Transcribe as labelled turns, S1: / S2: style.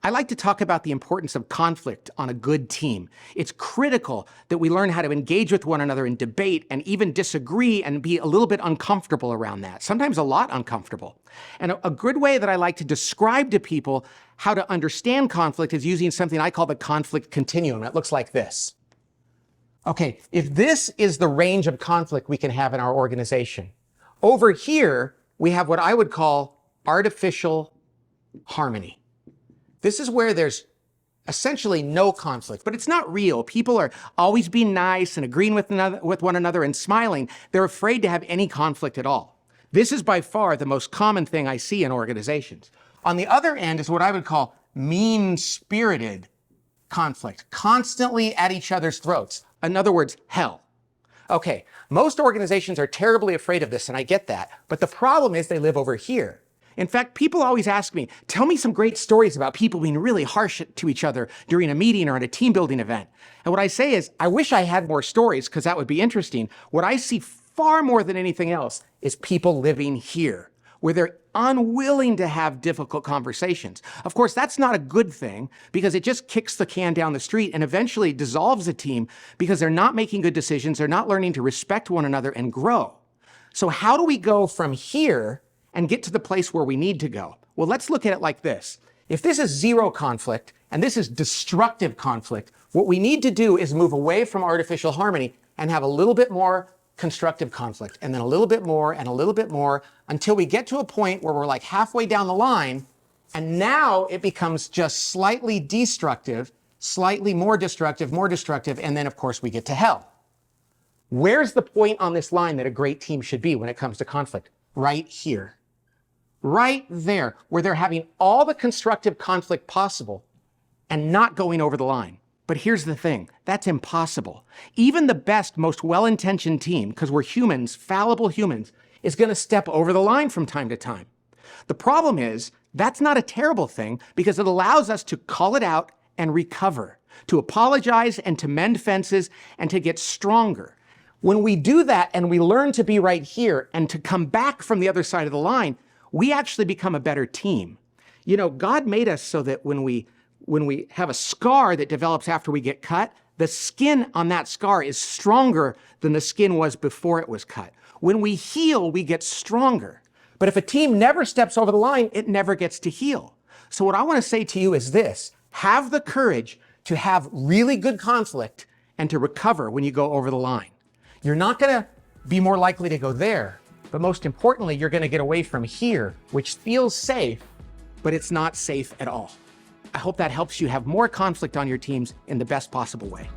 S1: I like to talk about the importance of conflict on a good team. It's critical that we learn how to engage with one another in debate and even disagree and be a little bit uncomfortable around that, sometimes a lot uncomfortable. And a good way that I like to describe to people how to understand conflict is using something I call the conflict continuum. It looks like this. Okay, if this is the range of conflict we can have in our organization, over here we have what I would call artificial harmony. This is where there's essentially no conflict, but it's not real. People are always being nice and agreeing with one another and smiling. They're afraid to have any conflict at all. This is by far the most common thing I see in organizations. On the other end is what I would call mean-spirited conflict, constantly at each other's throats. In other words, hell. Okay, most organizations are terribly afraid of this, and I get that, but the problem is they live over here. In fact, people always ask me, tell me some great stories about people being really harsh to each other during a meeting or at a team building event. And what I say is, I wish I had more stories because that would be interesting. What I see far more than anything else is people living here, where they're unwilling to have difficult conversations. Of course, that's not a good thing because it just kicks the can down the street and eventually dissolves a team because they're not making good decisions, they're not learning to respect one another and grow. So how do we go from here and get to the place where we need to go? Well, let's look at it like this. If this is zero conflict and this is destructive conflict, what we need to do is move away from artificial harmony and have a little bit more constructive conflict, and then a little bit more and a little bit more until we get to a point where we're like halfway down the line, and now it becomes just slightly destructive, slightly more destructive, and then of course we get to hell. Where's the point on this line that a great team should be when it comes to conflict? Right here. Right there, where they're having all the constructive conflict possible and not going over the line. But here's the thing, that's impossible. Even the best, most well-intentioned team, because we're humans, fallible humans, is going to step over the line from time to time. The problem is, that's not a terrible thing because it allows us to call it out and recover, to apologize and to mend fences and to get stronger. When we do that and we learn to be right here and to come back from the other side of the line, we actually become a better team. You know, God made us so that when we have a scar that develops after we get cut, the skin on that scar is stronger than the skin was before it was cut. When we heal, we get stronger. But if a team never steps over the line, it never gets to heal. So what I want to say to you is this: have the courage to have really good conflict and to recover when you go over the line. You're not going to be more likely to go there, but most importantly, you're going to get away from here, which feels safe, but it's not safe at all. I hope that helps you have more conflict on your teams in the best possible way.